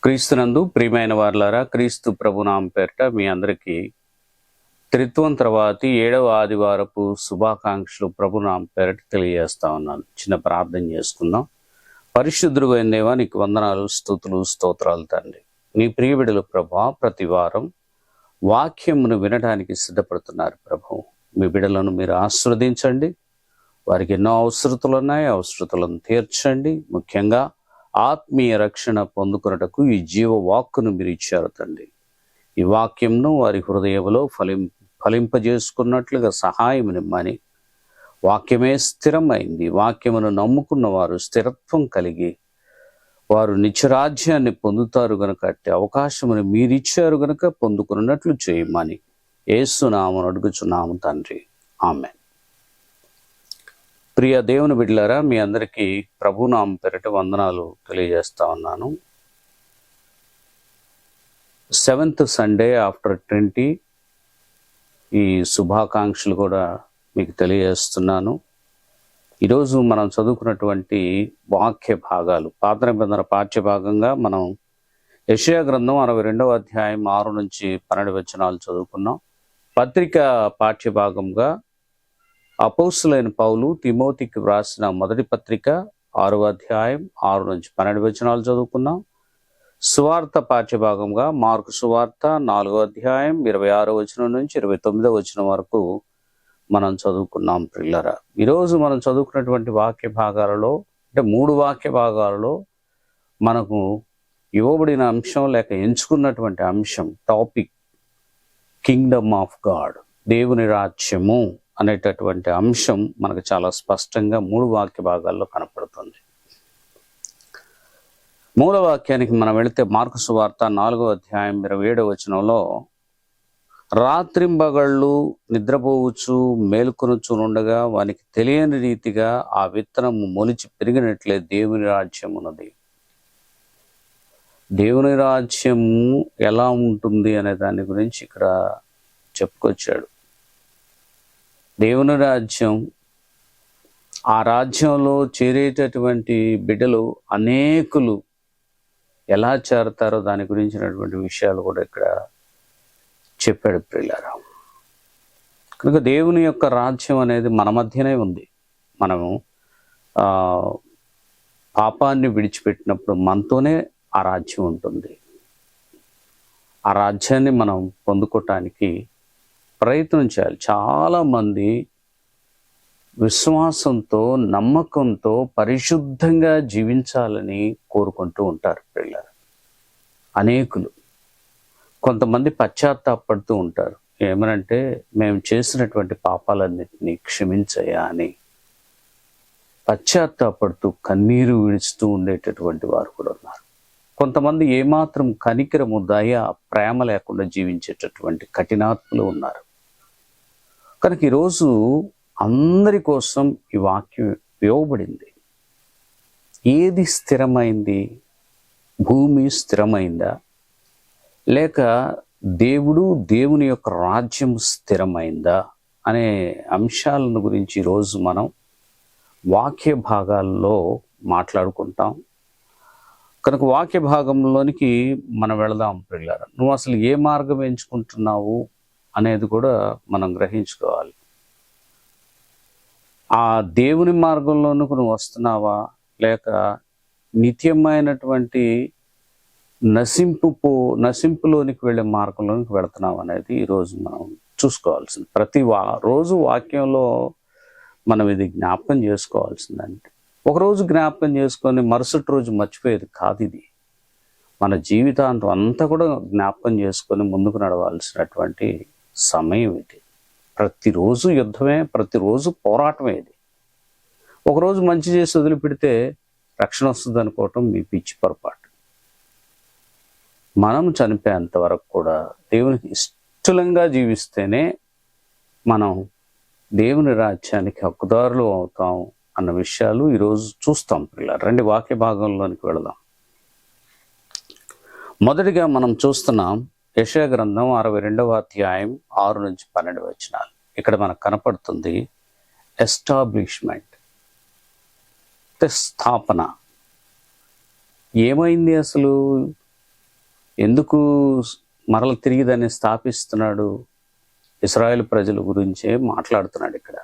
క్రీస్తునందు ప్రియమైన వారలారా, క్రీస్తు ప్రభునామం పేరిట మీ అందరికీ త్రిత్వం తర్వాతి 7వ ఆదివారపు శుభాకాంక్షలు ప్రభునామం పేరిట తెలియజేస్తా ఉన్నాను. చిన్న ప్రార్థన చేసుకుందాం. పరిశుద్ధుడు అయిన దేవా, నీకు వందనాలు, స్తుతులు, స్తోత్రాలు తండ్రి. నీ ప్రియ బిడ్డలు ప్రభా, ప్రతి వారం వాక్యమును వినడానికి సిద్ధపడుతున్నారు ప్రభు. మీ బిడ్డలను మీరు ఆశీర్వదించండి. వారికి ఎన్నో అవసరతలు ఉన్నాయి, అవసరతలను తీర్చండి. ముఖ్యంగా ఆత్మీయ రక్షణ పొందుకున్నటకు ఈ జీవ వాక్కును మీరు ఇచ్చారు తండ్రి. ఈ వాక్యంను వారి హృదయంలో ఫలింపజేసుకున్నట్లుగా సహాయం నిమ్మని. వాక్యమే స్థిరమైంది. వాక్యమును నమ్ముకున్న వారు స్థిరత్వం కలిగి వారు నిత్యరాజ్యాన్ని పొందుతారు గనుక అట్టి అవకాశమును మీరిచ్చారు గనుక పొందుకున్నట్లు చేయమని యేసు నామమున అడుగుచున్నాము తండ్రి. ఆమేన్. ప్రియ దేవుని బిడ్డలారా, మీ అందరికీ ప్రభునామం పేరిట వందనాలు తెలియజేస్తా ఉన్నాను. 7th సండే ఆఫ్టర్ 20 ఈ శుభాకాంక్షలు కూడా మీకు తెలియజేస్తున్నాను. ఈరోజు మనం చదువుకున్నటువంటి వాక్య భాగాలు, పాత నిబంధన పాఠ్య భాగంగా మనం యెషయా గ్రంథం 62వ అధ్యాయం 6 నుంచి 12 వచనాలు చదువుకున్నాం. పత్రిక పాఠ్య భాగంగా అపోస్తులైన పౌలు తిమోతికి వ్రాసిన మొదటి పత్రిక 6వ అధ్యాయం 6 నుంచి 12 వచనాలు చదువుకున్నాం. సువార్త పాఠ్యభాగంగా మార్కు సువార్త 4వ అధ్యాయం 26వ వచనం నుంచి 29వ వచనం వరకు మనం చదువుకున్నాం. ప్రియులారా, ఈరోజు మనం చదువుకున్నటువంటి వాక్య భాగాలలో, అంటే 3 వాక్య భాగాలలో మనకు ఇవ్వబడిన అంశం లేక ఎంచుకున్నటువంటి అంశం, టాపిక్ కింగ్డమ్ ఆఫ్ గాడ్, దేవుని రాజ్యము అనేటటువంటి అంశం మనకు చాలా స్పష్టంగా 3 వాక్య భాగాల్లో కనపడుతుంది. మూల వాక్యానికి మనం వెళితే మార్కు సువార్త 4వ అధ్యాయం 27వ వచనంలో, రాత్రింబగళ్ళు నిద్రపోవచ్చు మేలుకొనుచు నుండగా వానికి తెలియని రీతిగా ఆ విత్తనము మొలిచి పెరిగినట్లే దేవుని రాజ్యం ఉన్నది. దేవుని రాజ్యము ఎలా ఉంటుంది అనే దాని గురించి ఇక్కడ చెప్పుకొచ్చాడు. దేవుని రాజ్యం, ఆ రాజ్యంలో చేరేటటువంటి బిడ్డలు అనేకులు ఎలా చేరతారో దాని గురించినటువంటి విషయాలు కూడా ఇక్కడ చెప్పాడు ప్రియులారా. కనుక దేవుని యొక్క రాజ్యం అనేది మన మధ్యనే ఉంది. మనము పాపాన్ని విడిచిపెట్టినప్పుడు మనతోనే ఆ రాజ్యం ఉంటుంది. ఆ రాజ్యాన్ని మనం పొందుకోవటానికి ప్రయత్నం చేయాలి. చాలామంది విశ్వాసంతో, నమ్మకంతో పరిశుద్ధంగా జీవించాలని కోరుకుంటూ ఉంటారు పిల్లలు. అనేకులు, కొంతమంది పశ్చాత్తాపడుతూ ఉంటారు. ఏమనంటే, మేము చేసినటువంటి పాపాలన్నింటినీ క్షమించయ్యా అని పశ్చాత్తాపడుతూ కన్నీరు విడుస్తూ ఉండేటటువంటి వారు కూడా ఉన్నారు. కొంతమంది ఏమాత్రం కనికరము, దయ, ప్రేమ లేకుండా జీవించేటటువంటి కఠినాత్ములు ఉన్నారు. కనుక ఈరోజు అందరి కోసం ఈ వాక్యం ఇవ్వబడింది. ఏది స్థిరమైంది? భూమి స్థిరమైందా, లేక దేవుని యొక్క రాజ్యం స్థిరమైందా అనే అంశాలను గురించి ఈరోజు మనం వాక్య భాగాల్లో మాట్లాడుకుంటాం. కనుక వాక్య భాగంలోనికి మనం వెళదాం పిల్లలు. నువ్వు అసలు ఏ మార్గం ఎంచుకుంటున్నావు అనేది కూడా మనం గ్రహించుకోవాలి. ఆ దేవుని మార్గంలోనికి నువ్వు వస్తున్నావా, లేక నిత్యమైనటువంటి నశింపులోనికి వెళ్ళే మార్గంలోనికి వెళుతున్నావా అనేది ఈరోజు మనం చూసుకోవాల్సింది. ప్రతి రోజు వాక్యంలో మనం ఇది జ్ఞాపకం చేసుకోవాల్సిందంటే, ఒకరోజు జ్ఞాపకం చేసుకొని మరుసటి రోజు మర్చిపోయేది కాదు. ఇది మన జీవితాంతం అంతా కూడా జ్ఞాపకం చేసుకొని ముందుకు నడవాల్సినటువంటి సమయం ఇది. ప్రతిరోజు యుద్ధమే, ప్రతిరోజు పోరాటమే. ఇది ఒకరోజు మంచి చేసి వదిలిపెడితే రక్షణ వస్తుంది అనుకోవటం మీ పిచ్చి పొరపాటు. మనం చనిపోయేంత వరకు కూడా దేవునికి ఇష్టంగా జీవిస్తేనే మనం దేవుని రాజ్యానికి హక్కుదారులు అవుతాం అన్న విషయాలు ఈరోజు చూస్తాం పిల్లలు. రండి వాక్య భాగంలోనికి వెళదాం. మొదటిగా మనం చూస్తున్నాం యెషయా గ్రంథం 62వ అధ్యాయం 6 నుంచి 12 వచనాలు. ఇక్కడ మనకు కనపడుతుంది ఎస్టాబ్లిష్మెంట్, స్థాపన. ఏమైంది అసలు? ఎందుకు మరల తిరిగి దాన్ని స్థాపిస్తున్నాడు? ఇశ్రాయేలు ప్రజల గురించే మాట్లాడుతున్నాడు ఇక్కడ.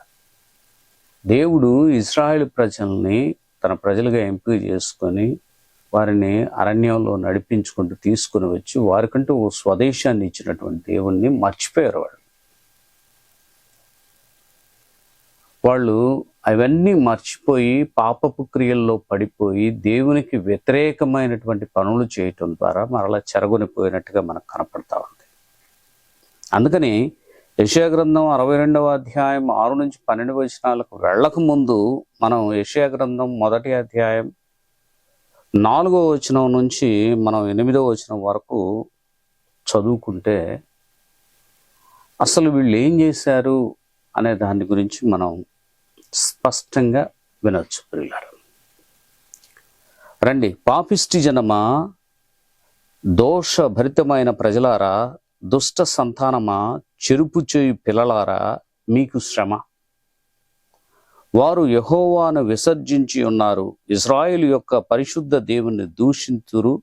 దేవుడు ఇశ్రాయేలు ప్రజల్ని తన ప్రజలుగా ఎంపిక చేసుకొని వారిని అరణ్యంలో నడిపించుకుంటూ తీసుకుని వచ్చి వారికంటూ ఓ స్వదేశాన్ని ఇచ్చినటువంటి దేవుణ్ణి మర్చిపోయారు. వాళ్ళు అవన్నీ మర్చిపోయి పాపపు క్రియల్లో పడిపోయి దేవునికి వ్యతిరేకమైనటువంటి పనులు చేయటం ద్వారా మరలా చెరగొనిపోయినట్టుగా మనకు కనపడతా ఉంది. అందుకని యెషయా గ్రంథం 62వ అధ్యాయం 6 నుంచి 12 వచనాలకు వెళ్ళక ముందు మనం యెషయా గ్రంథం 1వ అధ్యాయం 4వ వచనం నుంచి మనం 8వ వచనం వరకు చదువుకుంటే అసలు వీళ్ళు ఏం చేశారు అనే దాని గురించి మనం స్పష్టంగా వినొచ్చు. ప్రియులారా, రండి. పాపిష్టి జనమా, దోషభరితమైన ప్రజలారా, దుష్ట సంతానమా, చెరుపు చేయు పిల్లలారా, మీకు శ్రమ. వారు యెహోవాను విసర్జించి ఉన్నారు, ఇశ్రాయేలు యొక్క పరిశుద్ధ దేవుని దూషింతురు,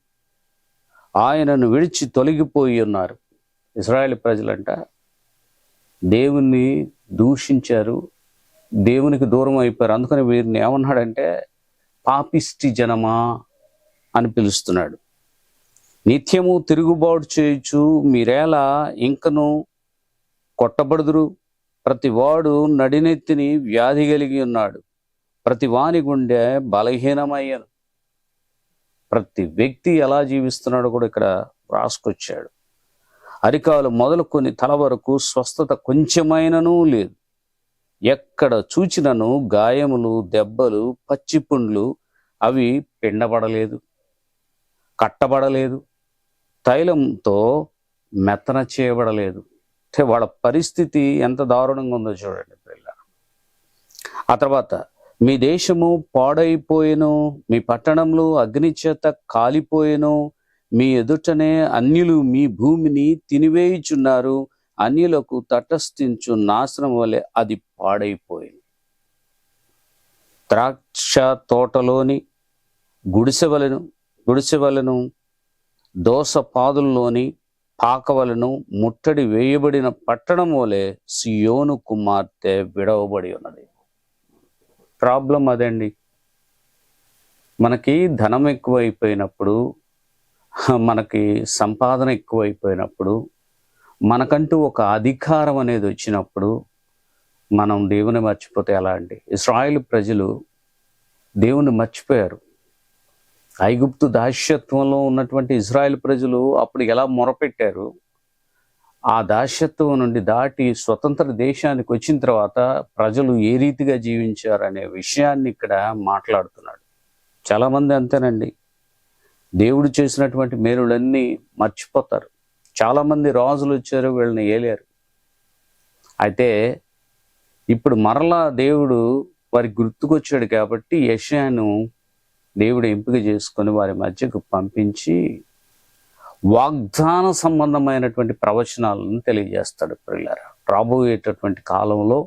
ఆయనను విడిచి తొలగిపోయి ఉన్నారు. ఇశ్రాయేలు ప్రజలంట దేవుణ్ణి దూషించారు, దేవునికి దూరం అయిపోయారు. అందుకని వీరిని ఏమన్నాడంటే పాపిష్టి జనమా అని పిలుస్తున్నాడు. నిత్యము తిరుగుబాటు చేయొచ్చు, మీరేలా ఇంకను కొట్టబడుదురు. ప్రతి వాడు నడినెత్తిని వ్యాధి కలిగి ఉన్నాడు, ప్రతి వాని గుండె బలహీనమయ్యను. ప్రతి వ్యక్తి ఎలా జీవిస్తున్నాడో కూడా ఇక్కడ రాసుకొచ్చాడు. అరికాలు మొదలుకొని తల వరకు స్వస్థత కొంచెమైననూ లేదు. ఎక్కడ చూచినను గాయములు, దెబ్బలు, పచ్చిపుండ్లు, అవి పిండబడలేదు, కట్టబడలేదు, తైలంతో మెత్తన చేయబడలేదు. అంటే వాళ్ళ పరిస్థితి ఎంత దారుణంగా ఉందో చూడండి పిల్లలు. ఆ తర్వాత, మీ దేశము పాడైపోయెను, మీ పట్టణంలో అగ్ని చేత కాలిపోయెను, మీ ఎదుటనే అన్యులు మీ భూమిని తినివేయుచున్నారు, అన్యులకు తటస్థించు నాశనం వలె అది పాడైపోయింది. ద్రాక్ష తోటలోని గుడిసెవలను దోస పాదుల్లోని పాకవలను ముట్టడి వేయబడిన పట్టణం వలె సియోను కుమార్తె విడవబడి ఉన్నది. ప్రాబ్లం అదండి. మనకి ధనం ఎక్కువైపోయినప్పుడు, మనకి సంపాదన ఎక్కువైపోయినప్పుడు, మనకంటూ ఒక అధికారం అనేది వచ్చినప్పుడు మనం దేవుని మర్చిపోతే ఎలా అండి? ఇశ్రాయేలు ప్రజలు దేవుని మర్చిపోయారు. ఐగుప్తు దాస్యత్వంలో ఉన్నటువంటి ఇశ్రాయేలు ప్రజలు అప్పుడు ఎలా మొరపెట్టారు, ఆ దాస్యత్వం నుండి దాటి స్వతంత్ర దేశానికి వచ్చిన తర్వాత ప్రజలు ఏ రీతిగా జీవించారు అనే విషయాన్ని ఇక్కడ మాట్లాడుతున్నాడు. చాలామంది అంతేనండి, దేవుడు చేసినటువంటి మేలులన్నీ మర్చిపోతారు. చాలామంది రాజులు వచ్చారు, వీళ్ళని ఏలారు. అయితే ఇప్పుడు మరలా దేవుడు వారికి గుర్తుకొచ్చాడు కాబట్టి యెషయాను దేవుడు ఎంపిక చేసుకొని వారి మధ్యకు పంపించి వాగ్దాన సంబంధమైనటువంటి ప్రవచనాలను తెలియజేస్తాడు. ప్రియులారా, రాబోయేటటువంటి కాలంలో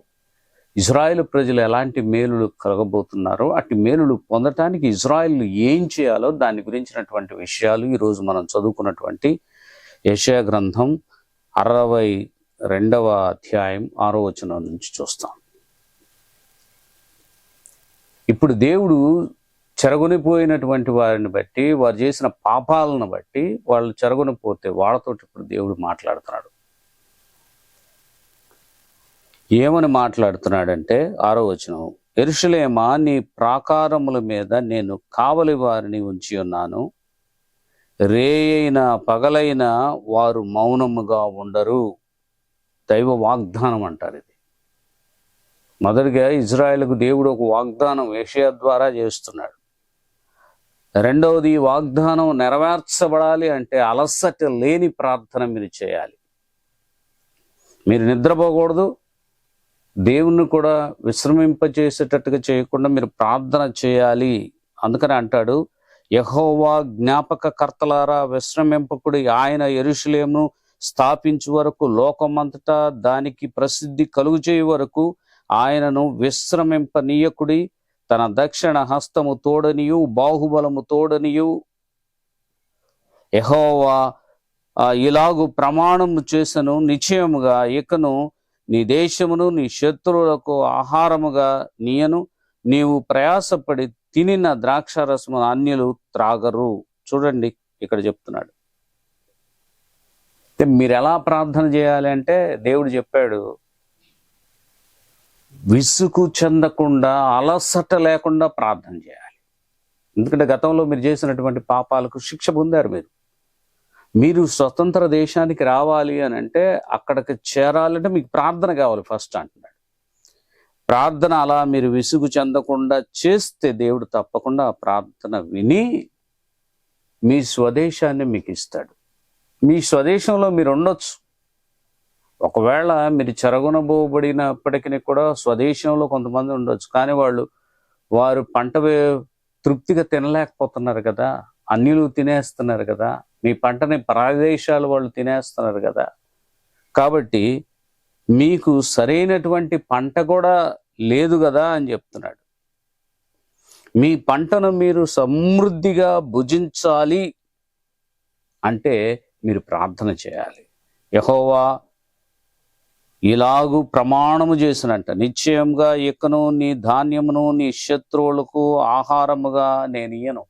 ఇజ్రాయేలు ప్రజలు ఎలాంటి మేలులు కలగబోతున్నారో అట్టి మేలులు పొందటానికి ఇజ్రాయేలు ఏం చేయాలో దాని గురించినటువంటి విషయాలు ఈరోజు మనం చదువుకున్నటువంటి యెషయా గ్రంథం 62వ అధ్యాయం 6వ వచనం నుంచి చూస్తాం. ఇప్పుడు దేవుడు చెరగొనిపోయినటువంటి వారిని బట్టి, వారు చేసిన పాపాలను బట్టి వాళ్ళు చెరగొనిపోతే వాళ్ళతో ఇప్పుడు దేవుడు మాట్లాడుతున్నాడు. ఏమని మాట్లాడుతున్నాడంటే 6వ వచనం, యెరూషలేమా, నీ ప్రాకారముల మీద నేను కావలి వారిని ఉంచి ఉన్నాను, రేయైన పగలైన వారు మౌనముగా ఉండరు. దైవ వాగ్దానం అంటారు ఇది. మొదటిగా ఇజ్రాయేలుకు దేవుడు ఒక వాగ్దానం యెషయా ద్వారా చేస్తున్నాడు. రెండవది, వాగ్దానం నెరవేర్చబడాలి అంటే అలసట లేని ప్రార్థన మీరు చేయాలి. మీరు నిద్రపోకూడదు, దేవుణ్ణి కూడా విశ్రమింపచేసేటట్టుగా చేయకుండా మీరు ప్రార్థన చేయాలి. అందుకని అంటాడు, యెహోవా జ్ఞాపక కర్తలారా విశ్రమింపకుడి, ఆయన యెరూషలేమును స్థాపించు వరకు, లోకమంతటా దానికి ప్రసిద్ధి కలుగు చేయ వరకు ఆయనను విశ్రమింపనీయకుడి. తన దక్షిణ హస్తము తోడనియు బాహుబలము తోడనియు యెహోవా ఇలాగు ప్రమాణము చేసను, నిశ్చయముగా ఇకను నీ దేశమును నీ శత్రువులకు ఆహారముగా నీయను. నీవు ప్రయాసపడి తినిన ద్రాక్షారసము అన్యులు త్రాగరు. చూడండి ఇక్కడ చెప్తున్నాడు. మీరు ఎలా ప్రార్థన చేయాలి అంటే, దేవుడు చెప్పాడు, విసుగు చెందకుండా, అలసట లేకుండా ప్రార్థన చేయాలి. ఎందుకంటే గతంలో మీరు చేసినటువంటి పాపాలకు శిక్ష పొందారు. మీరు స్వతంత్ర దేశానికి రావాలి అని అంటే, అక్కడికి చేరాలంటే మీకు ప్రార్థన కావాలి ఫస్ట్ అంటున్నాడు. ప్రార్థన అలా మీరు విసుగు చెందకుండా చేస్తే దేవుడు తప్పకుండా ఆ ప్రార్థన విని మీ స్వదేశాన్ని మీకు ఇస్తాడు. మీ స్వదేశంలో మీరు ఉండొచ్చు. ఒకవేళ మీరు చెరగొనబోబడినప్పటికీ కూడా స్వదేశంలో కొంతమంది ఉండొచ్చు. కానీ వారు పంట తృప్తిగా తినలేకపోతున్నారు కదా, అన్యులు తినేస్తున్నారు కదా, మీ పంటని ప్రదేశాలు వాళ్ళు తినేస్తున్నారు కదా. కాబట్టి మీకు సరైనటువంటి పంట కూడా లేదు కదా అని చెప్తున్నాడు. మీ పంటను మీరు సమృద్ధిగా భుజించాలి అంటే మీరు ప్రార్థన చేయాలి. యెహోవా ఇలాగు ప్రమాణము చేసినంట, నిశ్చయంగా ఇకను నీ ధాన్యమును నీ శత్రువులకు ఆహారముగా నేను ఇయ్యను.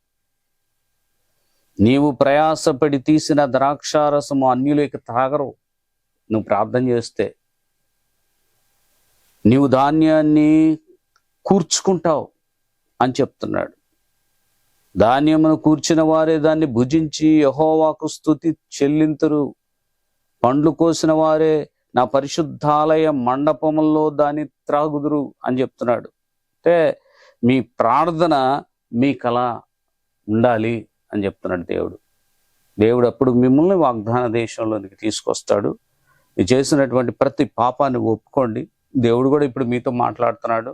నీవు ప్రయాసపడి తీసిన ద్రాక్షారసము అన్యులకి తాగరు. నువ్వు ప్రార్థన చేస్తే నీవు ధాన్యాన్ని కూర్చుకుంటావు అని చెప్తున్నాడు. ధాన్యమును కూర్చిన వారే దాన్ని భుజించి యెహోవాకు స్తుతి చెల్లింతురు. పండ్లు కోసిన వారే నా పరిశుద్ధాలయ మండపముల్లో దాన్ని త్రాగుదురు అని చెప్తున్నాడు. అంటే మీ ప్రార్థన మీకలా ఉండాలి అని చెప్తున్నాడు దేవుడు. దేవుడు అప్పుడు మిమ్మల్ని వాగ్దాన దేశంలోనికి తీసుకొస్తాడు. మీరు చేసినటువంటి ప్రతి పాపాన్ని ఒప్పుకోండి. దేవుడు కూడా ఇప్పుడు మీతో మాట్లాడుతున్నాడు.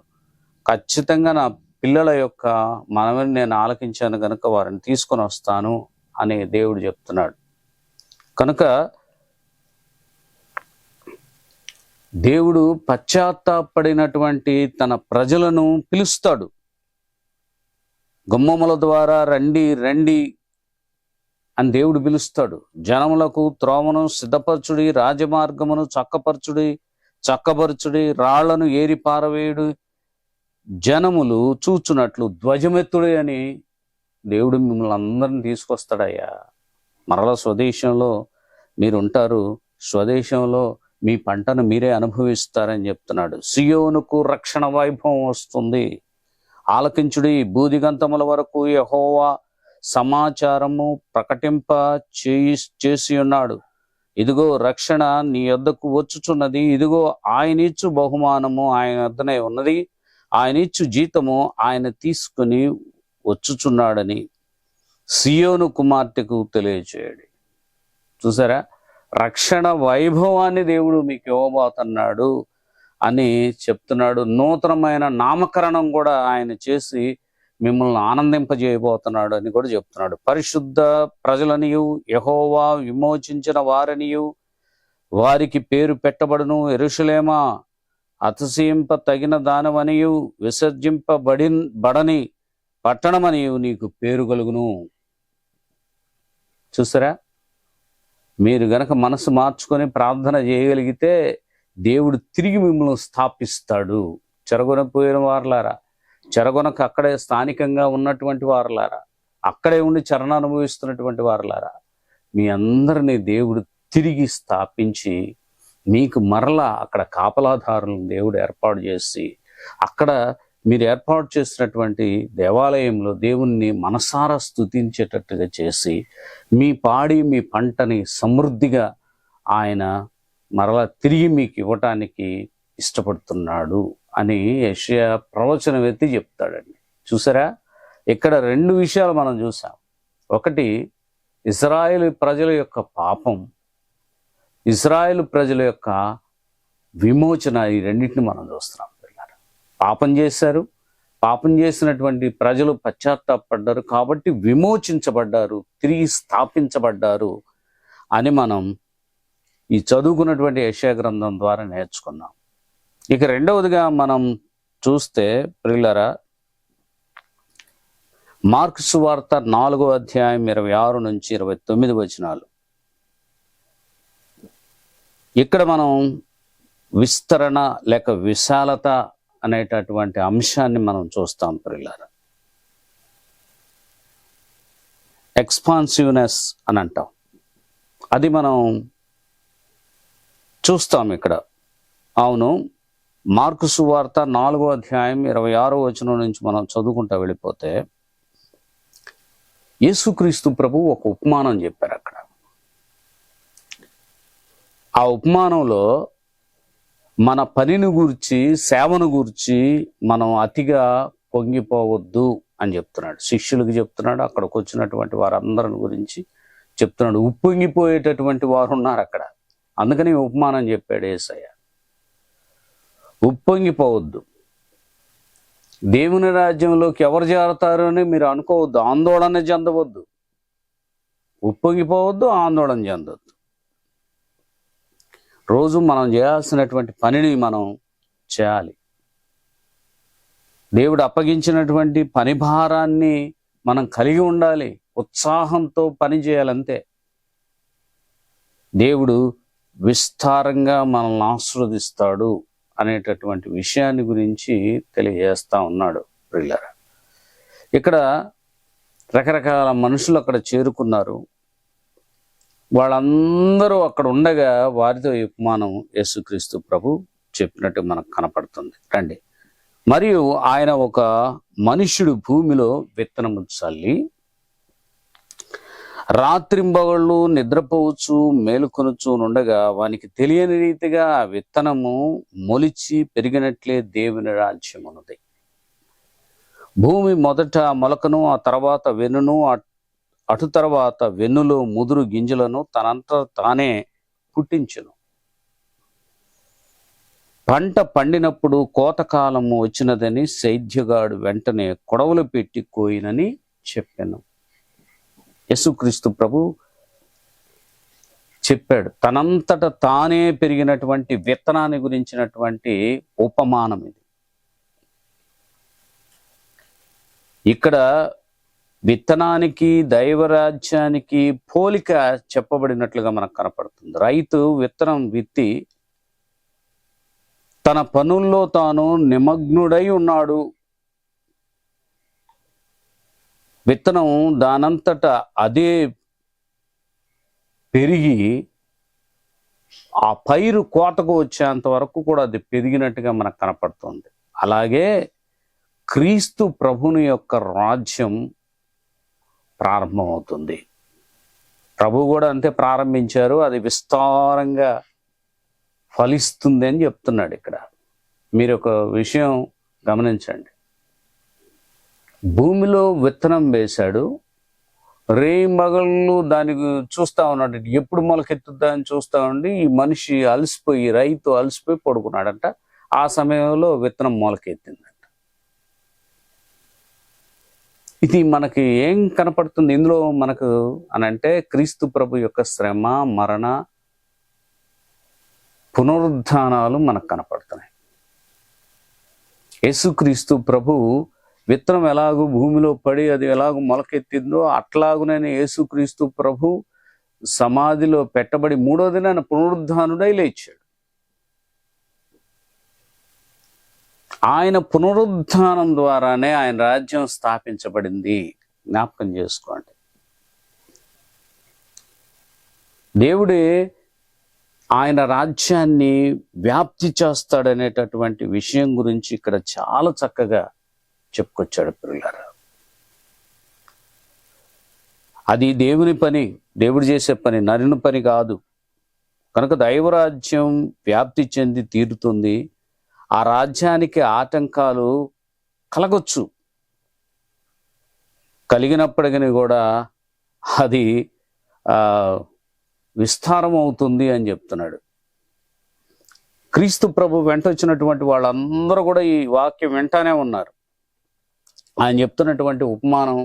ఖచ్చితంగా నా పిల్లల యొక్క మనవిని నేను ఆలకించాను కనుక వారిని తీసుకొని వస్తాను అని దేవుడు చెప్తున్నాడు. కనుక దేవుడు పశ్చాత్తాపడినటువంటి తన ప్రజలను పిలుస్తాడు. గుమ్మముల ద్వారా రండి రండి అని దేవుడు పిలుస్తాడు. జనములకు త్రోవను సిద్ధపరచుడి, రాజమార్గమును చక్కపరచుడి, రాళ్లను ఏరి పారవేయుడు, జనములు చూచున్నట్లు ధ్వజమెత్తుడి అని దేవుడు మిమ్మల్ని అందరిని తీసుకొస్తాడయ్యా. మరలా స్వదేశంలో మీరు ఉంటారు. స్వదేశంలో మీ పంటను మీరే అనుభవిస్తారని చెప్తున్నాడు. సియోనుకు రక్షణ వైభవం వస్తుంది. ఆలకించుడి, బూదిగంతముల వరకు యెహోవా సమాచారము ప్రకటింప చేసి ఉన్నాడు. ఇదిగో రక్షణ నీ యొద్దకు వచ్చుచున్నది. ఇదిగో ఆయనిచ్చు బహుమానము ఆయన వద్దనే ఉన్నది. ఆయనిచ్చు జీతము ఆయన తీసుకుని వచ్చుచున్నాడని సియోను కుమార్తెకు తెలియచేయడు. చూసారా, రక్షణ వైభవాన్ని దేవుడు మీకు ఇవ్వబోతున్నాడు అని చెప్తున్నాడు. నూతనమైన నామకరణం కూడా ఆయన చేసి మిమ్మల్ని ఆనందింపజేయబోతున్నాడు అని కూడా చెప్తున్నాడు. పరిశుద్ధ ప్రజలనియు యెహోవా విమోచించిన వారనియు వారికి పేరు పెట్టబడును. యెరూషలేమా అతిశయింప తగిన దానమనియు విసర్జింపబడని పట్టణమనియు నీకు పేరు కలుగును. చూసారా, మీరు గనక మనసు మార్చుకొని ప్రార్థన చేయగలిగితే దేవుడు తిరిగి మిమ్మల్ని స్థాపిస్తాడు. చెరగొనపోయిన వారలారా, చెరగొనక అక్కడే స్థానికంగా ఉన్నటువంటి వారలారా, అక్కడే ఉండి చరణ అనుభవిస్తున్నటువంటి వారలారా, మీ అందరినీ దేవుడు తిరిగి స్థాపించి మీకు మరలా అక్కడ కాపలాదారులను దేవుడు ఏర్పాటు చేసి, అక్కడ మీరు ఏర్పాటు చేసినటువంటి దేవాలయంలో దేవుణ్ణి మనసారా స్తుతించేటట్టుగా చేసి, మీ మీ పంటని సమృద్ధిగా ఆయన మరలా తిరిగి మీకు ఇవ్వటానికి ఇష్టపడుతున్నాడు అని యెషయా ప్రవచనం ఎత్తి చెప్తాడండి. చూసారా, ఇక్కడ రెండు విషయాలు మనం చూసాం. ఒకటి, ఇశ్రాయేలు ప్రజల యొక్క పాపం, ఇశ్రాయేలు ప్రజల యొక్క విమోచన. ఈ రెండింటిని మనం చూస్తున్నాం. పాపం చేశారు, పాపం చేసినటువంటి ప్రజలు పశ్చాత్తాపడ్డారు కాబట్టి విమోచించబడ్డారు, తిరిగి స్థాపించబడ్డారు అని మనం ఈ చదువుకున్నటువంటి యెషయా గ్రంథం ద్వారా నేర్చుకున్నాం. ఇక రెండవదిగా మనం చూస్తే ప్రియులారా, మార్కు సువార్త 4వ అధ్యాయం 26 నుంచి 29 వచనాలు. ఇక్కడ మనం విస్తరణ లేక విశాలత అనేటటువంటి అంశాన్ని మనం చూస్తాం ప్రియులారా. ఎక్స్పాన్సివ్నెస్ అని అంటాం, అది మనం చూస్తాం ఇక్కడ. అవును, మార్కు సువార్త 4వ అధ్యాయం 26వ వచనం నుంచి మనం చదువుకుంటా వెళ్ళిపోతే యేసుక్రీస్తు ప్రభు ఒక ఉపమానం చెప్పారు అక్కడ. ఆ ఉపమానంలో మన పనిని గూర్చి, సేవను గూర్చి మనం అతిగా పొంగిపోవద్దు అని చెప్తున్నాడు. శిష్యులకు చెప్తున్నాడు, అక్కడికి వచ్చినటువంటి వారందరిని గురించి చెప్తున్నాడు. ఉప్పొంగిపోయేటటువంటి వారు ఉన్నారు అక్కడ, అందుకని ఉపమానం చెప్పాడు యేసయ్య. ఉప్పొంగిపోవద్దు, దేవుని రాజ్యంలోకి ఎవరు చేరతారు అని మీరు అనుకోవద్దు, ఆందోళన చెందవద్దు. ఉప్పొంగిపోవద్దు, ఆందోళన చెందవద్దు. రోజు మనం చేయాల్సినటువంటి పనిని మనం చేయాలి. దేవుడు అప్పగించినటువంటి పని భారాన్ని మనం కలిగి ఉండాలి, ఉత్సాహంతో పని చేయాలంతే. దేవుడు విస్తారంగా మనల్ని ఆశీర్వదిస్తాడు అనేటటువంటి విషయాన్ని గురించి తెలియజేస్తా ఉన్నాడు ప్రియులారా. ఇక్కడ రకరకాల మనుషులు అక్కడ చేరుకున్నారు. వాళ్ళందరూ అక్కడ ఉండగా వారితో ఈ ఉపమానం యేసుక్రీస్తు ప్రభు చెప్పినట్టు మనకు కనపడుతుంది. రండి. మరియు ఆయన ఒక మనుష్యుడు భూమిలో విత్తనము చల్లి రాత్రింబగళ్ళు నిద్రపోవచ్చు మేలుకొనుచు నుండగా వానికి తెలియని రీతిగా ఆ విత్తనము మొలిచి పెరిగినట్లే దేవుని రాజ్యం ఉన్నది. భూమి మొదట మొలకను, ఆ తర్వాత వెన్నును, అటు తర్వాత వెన్నులో ముదురు గింజలను తనంతా తానే పుట్టించును. పంట పండినప్పుడు కోతకాలము వచ్చినదని సేద్యగాడు వెంటనే కొడవలు పెట్టి కోయినని చెప్పాను. యేసుక్రీస్తు ప్రభు చెప్పాడు, తనంతట తానే పెరిగినటువంటి విత్తనాన్ని గురించినటువంటి ఉపమానం ఇది. ఇక్కడ విత్తనానికి దైవరాజ్యానికి పోలిక చెప్పబడినట్లుగా మనకు కనపడుతుంది. రైతు విత్తనం విత్తి తన పనుల్లో తాను నిమగ్నుడై ఉన్నాడు. విత్తనం దానంతట అదే పెరిగి ఆ పైరు కోతకు వచ్చేంత వరకు కూడా అది పెరిగినట్టుగా మనకు కనపడుతుంది. అలాగే క్రీస్తు ప్రభుని యొక్క రాజ్యం ప్రారంభమవుతుంది. ప్రభు కూడా అంతే ప్రారంభించారు, అది విస్తారంగా ఫలిస్తుంది అని చెప్తున్నాడు. ఇక్కడ మీరు ఒక విషయం గమనించండి. భూమిలో విత్తనం వేశాడు, రేయింబగళ్ళు దానికి చూస్తా ఉన్నాడు, ఎప్పుడు మొలకెత్తుద్దా అని చూస్తా ఉండి ఈ మనిషి అలసిపోయి, రైతు అలసిపోయి పడుకున్నాడంట. ఆ సమయంలో విత్తనం మొలకెత్తిందంట. ఇది మనకి ఏం కనపడుతుంది ఇందులో మనకు అని అంటే, క్రీస్తు ప్రభు యొక్క శ్రమ, మరణ, పునరుద్ధానాలు మనకు కనపడుతున్నాయి. యేసుక్రీస్తు ప్రభు విత్తనం ఎలాగూ భూమిలో పడి అది ఎలాగూ మొలకెత్తిందో అట్లాగునైనా యేసుక్రీస్తు ప్రభు సమాధిలో పెట్టబడి 3వ దినాన పునరుద్ధానుడై లేచాడు. ఆయన పునరుద్ధానం ద్వారానే ఆయన రాజ్యం స్థాపించబడింది. జ్ఞాపకం చేసుకోండి. దేవుడే ఆయన రాజ్యాన్ని వ్యాప్తి చేస్తాడనేటటువంటి విషయం గురించి ఇక్కడ చాలా చక్కగా చెప్పుకొచ్చాడు పిల్లలారా. అది దేవుని పని, దేవుడు చేసే పని, నరుని పని కాదు. కనుక దైవరాజ్యం వ్యాప్తి చెంది తీరుతుంది. ఆ రాజ్యానికి ఆటంకాలు కలగొచ్చు, కలిగినప్పటికీ కూడా అది విస్తారం అవుతుంది అని చెప్తున్నాడు. క్రీస్తు ప్రభు వెంట వచ్చినటువంటి వాళ్ళందరూ కూడా ఈ వాక్యం వెంటనే ఉన్నారు. ఆయన చెప్తున్నటువంటి ఉపమానం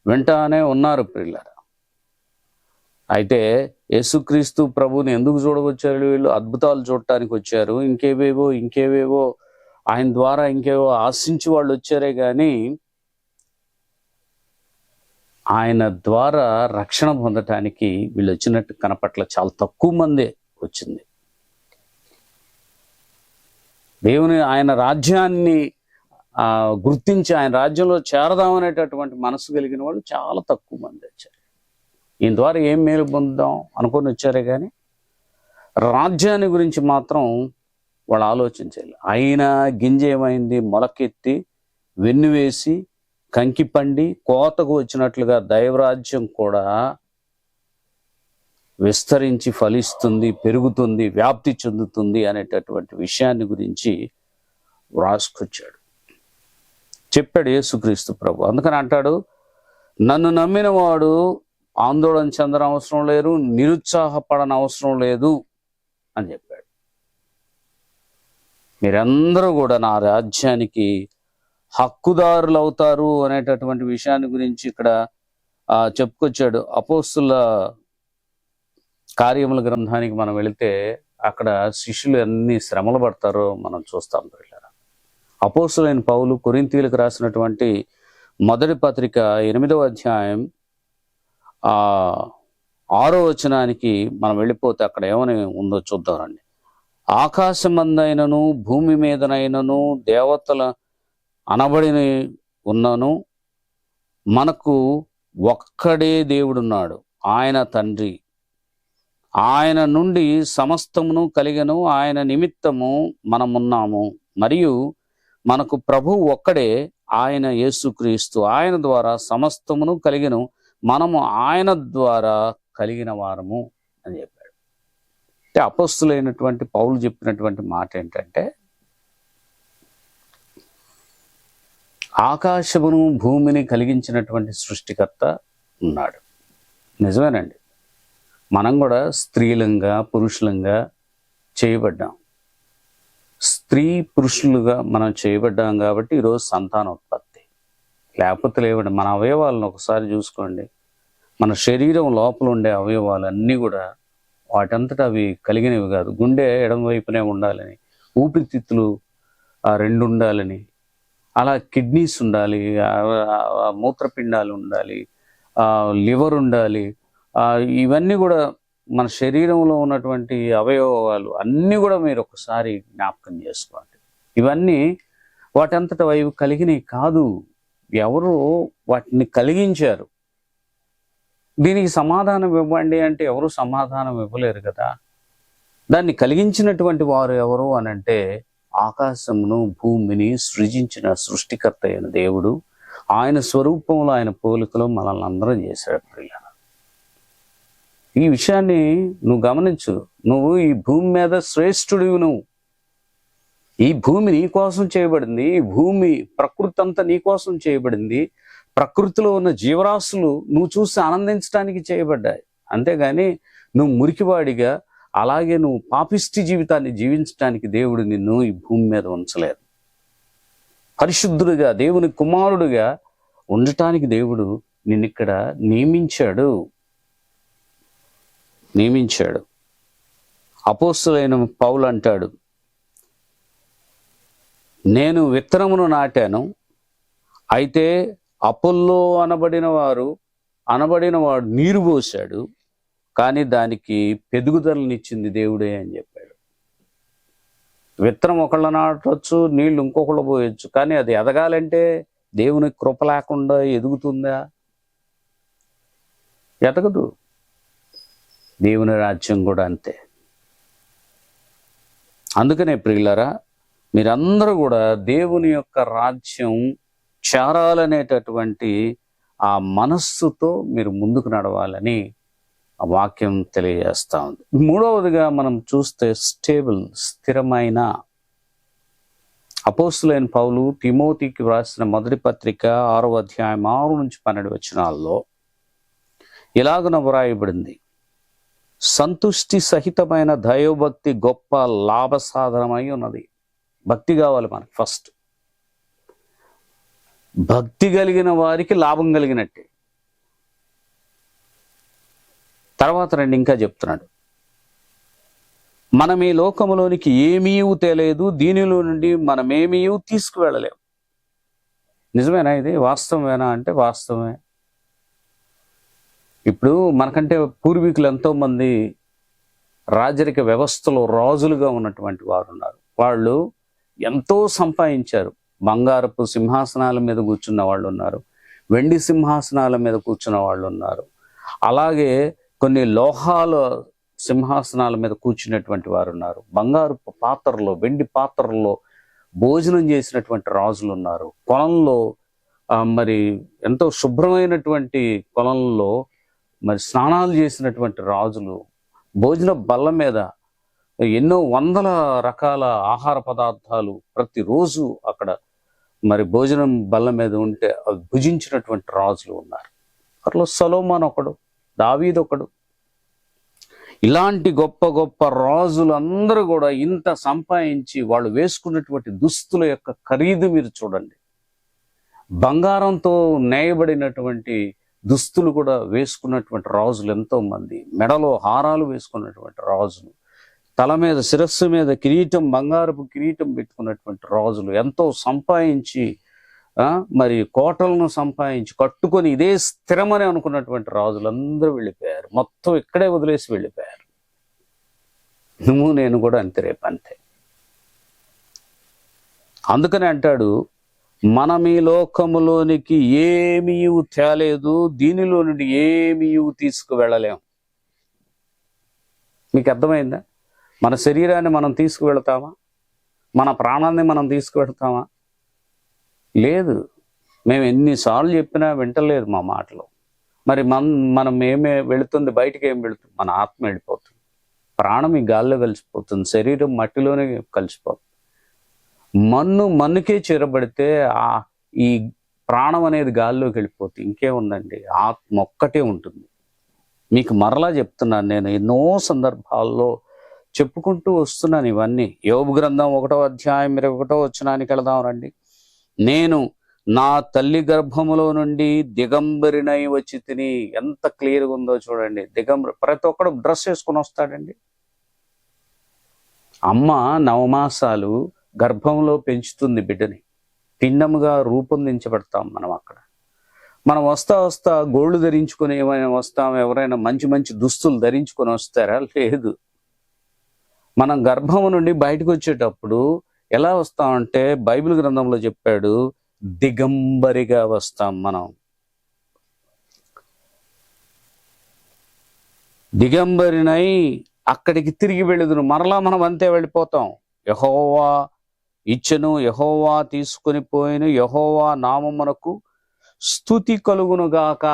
వెంటనే ఉన్నారు పిల్లలారా. అయితే యేసుక్రీస్తు ప్రభుని ఎందుకు చూడవచ్చారు వీళ్ళు? అద్భుతాలు చూడటానికి వచ్చారు, ఇంకేవేవో ఆయన ద్వారా ఇంకేవో ఆశించి వాళ్ళు వచ్చారే కానీ ఆయన ద్వారా రక్షణ పొందటానికి వీళ్ళు వచ్చినట్టు కనపట్ల. చాలా తక్కువ మందే వచ్చింది. దేవుని ఆయన రాజ్యాన్ని గుర్తించి ఆయన రాజ్యంలో చేరదామనేటటువంటి మనసు కలిగిన వాళ్ళు చాలా తక్కువ మంది వచ్చారు. ఈయన ద్వారా ఏం మేలు పొందుదాం అనుకొని వచ్చారే కానీ రాజ్యాన్ని గురించి మాత్రం వాళ్ళు ఆలోచించాలి. అయినా గింజ ఏమైంది, మొలకెత్తి వెన్నువేసి కంకి పండి కోతకు వచ్చినట్లుగా దైవరాజ్యం కూడా విస్తరించి ఫలిస్తుంది, పెరుగుతుంది, వ్యాప్తి చెందుతుంది అనేటటువంటి విషయాన్ని గురించి వ్రాసుకొచ్చాడు, చెప్పాడు యేసుక్రీస్తు ప్రభు. అందుకని అంటాడు, నన్ను నమ్మిన వాడు ఆందోళన చెందడం అవసరం లేదు, నిరుత్సాహపడని అవసరం లేదు అని చెప్పాడు. మీరందరూ కూడా నా రాజ్యానికి హక్కుదారులు అవుతారు అనేటటువంటి విషయాన్ని గురించి ఇక్కడ చెప్పుకొచ్చాడు. అపోస్తుల కార్యముల గ్రంథానికి మనం వెళితే అక్కడ శిష్యులు ఎన్ని శ్రమలు పడతారో మనం చూస్తాం. అపోస్తులైన పౌలు కొరింథీయులకు రాసినటువంటి మొదటి పత్రిక 8వ అధ్యాయం 6వ వచనానికి మనం వెళ్ళిపోతే అక్కడ ఏమని ఉందో చూద్దామండి. ఆకాశమందైనను భూమి మీదనైనను దేవతల అనబడిన ఉన్నను మనకు ఒక్కడే దేవుడున్నాడు, ఆయన తండ్రి. ఆయన నుండి సమస్తమును కలిగను, ఆయన నిమిత్తము మనమున్నాము. మరియు మనకు ప్రభు ఒక్కడే, ఆయన యేసుక్రీస్తు. ఆయన ద్వారా సమస్తమును కలిగను, మనము ఆయన ద్వారా కలిగిన వారము అని చెప్పాడు. అంటే అపోస్తులైనటువంటి పౌలు చెప్పినటువంటి మాట ఏంటంటే, ఆకాశమును భూమిని కలిగించినటువంటి సృష్టికర్త ఉన్నాడు. నిజమేనండి. మనం కూడా స్త్రీలంగా పురుషులంగా చేయబడ్డాం. స్త్రీ పురుషులుగా మనం చేయబడ్డాం కాబట్టి ఈరోజు సంతానోత్పత్తి. లేకపోతే లేవండి. మన అవయవాలను ఒకసారి చూసుకోండి. మన శరీరం లోపల ఉండే అవయవాలు అన్నీ కూడా వాటంతటా అవి కలిగినవి కాదు. గుండె ఎడమ వైపునే ఉండాలని, ఊపిరితిత్తులు 2 ఉండాలని, అలా కిడ్నీస్ ఉండాలి, మూత్రపిండాలు ఉండాలి, లివర్ ఉండాలి. ఇవన్నీ కూడా మన శరీరంలో ఉన్నటువంటి అవయవాలు అన్నీ కూడా మీరు ఒకసారి జ్ఞాపకం చేసుకోండి. ఇవన్నీ వాటంతట అవి కలిగినవి కాదు, ఎవరు వాటిని కలిగించారు. దీనికి సమాధానం ఇవ్వండి అంటే ఎవరు సమాధానం ఇవ్వలేరు కదా. దాన్ని కలిగించినటువంటి వారు ఎవరు అని అంటే, ఆకాశమును భూమిని సృజించిన సృష్టికర్త అయిన దేవుడు, ఆయన స్వరూపంలో ఆయన పోలికలో మనల్ని అందరం చేశాడు. ప్రియులారా, ఈ విషయాన్ని నువ్వు గమనించు. నువ్వు ఈ భూమి మీద శ్రేష్ఠుడివి. నువ్వు ఈ భూమి నీ కోసం చేయబడింది. ఈ భూమి ప్రకృతి అంతా నీ కోసం చేయబడింది. ప్రకృతిలో ఉన్న జీవరాశులు నువ్వు చూసి ఆనందించడానికి చేయబడ్డాయి. అంతేగాని నువ్వు మురికివాడిగా, అలాగే నువ్వు పాపిష్టి జీవితాన్ని జీవించడానికి దేవుడు నిన్ను ఈ భూమి మీద ఉంచలేదు. పరిశుద్ధుడిగా, దేవుని కుమారుడిగా ఉండటానికి దేవుడు నిన్నిక్కడ నియమించాడు. అపోస్తలుడైన పౌలు అంటాడు, నేను విత్తనమును నాటాను, అయితే అపోల్లో అనబడినవాడు నీరు పోశాడు, కానీ దానికి పెరుగుదలనిచ్చింది దేవుడే అని చెప్పాడు. విత్తనం ఒకళ్ళ నాటవచ్చు, నీళ్లు ఇంకొకళ్ళు పోయొచ్చు, కానీ అది ఎదగాలంటే దేవుని కృప లేకుండా ఎదుగుతుందా? ఎదగదు. దేవుని రాజ్యం కూడా అంతే. అందుకనే ప్రియులారా, మీరందరూ కూడా దేవుని యొక్క రాజ్యం చేరాలనేటటువంటి ఆ మనస్సుతో మీరు ముందుకు నడవాలని ఆ వాక్యం తెలియజేస్తా ఉంది. మూడవదిగా మనం చూస్తే స్థిరమైన. అపోస్తులైన పౌలు తిమోతికి వ్రాసిన మొదటి పత్రిక 6వ అధ్యాయం 6 నుంచి 12 వచనాల్లో ఇలాగున వ్రాయబడింది, సంతుష్టి సహితమైన దైవభక్తి గొప్ప లాభ సాధనమై ఉన్నది. భక్తి కావాలి మనకు. ఫస్ట్ భక్తి కలిగిన వారికి లాభం కలిగినట్టే. తర్వాత రండి ఇంకా చెప్తున్నాడు, మనం ఈ లోకములోనికి ఏమీ తెలియదు, దీనిలో నుండి మనమేమీ తీసుకువెళ్ళలేం. నిజమేనా? ఇది వాస్తవమేనా అంటే వాస్తవమే. ఇప్పుడు మనకంటే పూర్వీకులు ఎంతోమంది రాజరిక వ్యవస్థలో రాజులుగా ఉన్నటువంటి వారు ఉన్నారు. వాళ్ళు ఎంతో సంపాదించారు. బంగారపు సింహాసనాల మీద కూర్చున్న వాళ్ళు ఉన్నారు, వెండి సింహాసనాల మీద కూర్చున్న వాళ్ళు ఉన్నారు, అలాగే కొన్ని లోహాల సింహాసనాల మీద కూర్చున్నటువంటి వారు ఉన్నారు, బంగారపు పాత్రలో వెండి పాత్రల్లో భోజనం చేసినటువంటి రాజులు ఉన్నారు, కొలంలో మరి ఎంతో శుభ్రమైనటువంటి కొలంలో మరి స్నానాలు చేసినటువంటి రాజులు, భోజన బల్ల మీద ఎన్నో వందల రకాల ఆహార పదార్థాలు ప్రతిరోజు అక్కడ మరి భోజనం బల్ల మీద ఉంటే అవి భుజించినటువంటి రాజులు ఉన్నారు. అట్లా సొలొమోను ఒకడు, దావీదు ఒకడు. ఇలాంటి గొప్ప గొప్ప రాజులు అందరూ కూడా ఇంత సంపాదించి వాళ్ళు వేసుకున్నటువంటి దుస్తుల యొక్క ఖరీదు మీరు చూడండి. బంగారంతో నేయబడినటువంటి దుస్తులు కూడా వేసుకున్నటువంటి రాజులు ఎంతో మంది, మెడలో హారాలు వేసుకున్నటువంటి రాజులు, తల మీద శిరస్సు మీద కిరీటం, బంగారపు కిరీటం పెట్టుకున్నటువంటి రాజులు, ఎంతో సంపాదించి మరి కోటలను సంపాదించి కట్టుకొని ఇదే స్థిరమని అనుకున్నటువంటి రాజులు అందరూ వెళ్ళిపోయారు. మొత్తం ఇక్కడే వదిలేసి వెళ్ళిపోయారు. నువ్వు నేను కూడా అంతే, రేపు అంతే. అందుకని అంటాడు, మనం ఈ లోకములోనికి ఏమీ తేలేదు, దీనిలో నుండి ఏమీ తీసుకువెళ్ళలేం. మీకు అర్థమైందా? మన శరీరాన్ని మనం తీసుకువెళ్తామా? మన ప్రాణాన్ని మనం తీసుకువెళ్తామా? లేదు. మేము ఎన్నిసార్లు చెప్పినా వింటలేదు మా మాటలు. మరి మనం ఏమే వెళుతుంది, బయటికి ఏం వెళుతుంది? మన ఆత్మ వెళ్ళిపోతుంది, ప్రాణం ఈ గాల్లో కలిసిపోతుంది, శరీరం మట్టిలోనే కలిసిపోతుంది. మన్నుకే చేరబడితే ఈ ప్రాణం అనేది గాల్లోకి వెళ్ళిపోతుంది. ఇంకేముందండి? ఆత్మ ఒక్కటే ఉంటుంది. మీకు మరలా చెప్తున్నాను, నేను ఎన్నో సందర్భాల్లో చెప్పుకుంటూ వస్తున్నాను ఇవన్నీ. యోబు గ్రంథం 1వ అధ్యాయం 21వ వచనానికి వెళదాం రండి. నేను నా తల్లి గర్భములో నుండి దిగంబరినై వచ్చి తిని. ఎంత క్లియర్గా ఉందో చూడండి. ప్రతి ఒక్కడు డ్రెస్ వేసుకొని వస్తాడండి. అమ్మ 9 మాసాలు గర్భంలో పెంచుతుంది బిడ్డని, పిండముగా రూపొందించబడతాం మనం అక్కడ. మనం వస్తా గోళ్ళు ధరించుకొని ఏమైనా వస్తాం? ఎవరైనా మంచి మంచి దుస్తులు ధరించుకొని వస్తారా? లేదు. మనం గర్భం నుండి బయటకు వచ్చేటప్పుడు ఎలా వస్తామంటే బైబిల్ గ్రంథంలో చెప్పాడు, దిగంబరిగా వస్తాం. మనం దిగంబరినై అక్కడికి తిరిగి వెళ్ళదును. మరలా మనం అంతే వెళ్ళిపోతాం. యెహోవా ఇచ్చెను, యెహోవా తీసుకొని పోయిన, యెహోవా నామమునకు స్తుతి కలుగునుగాక.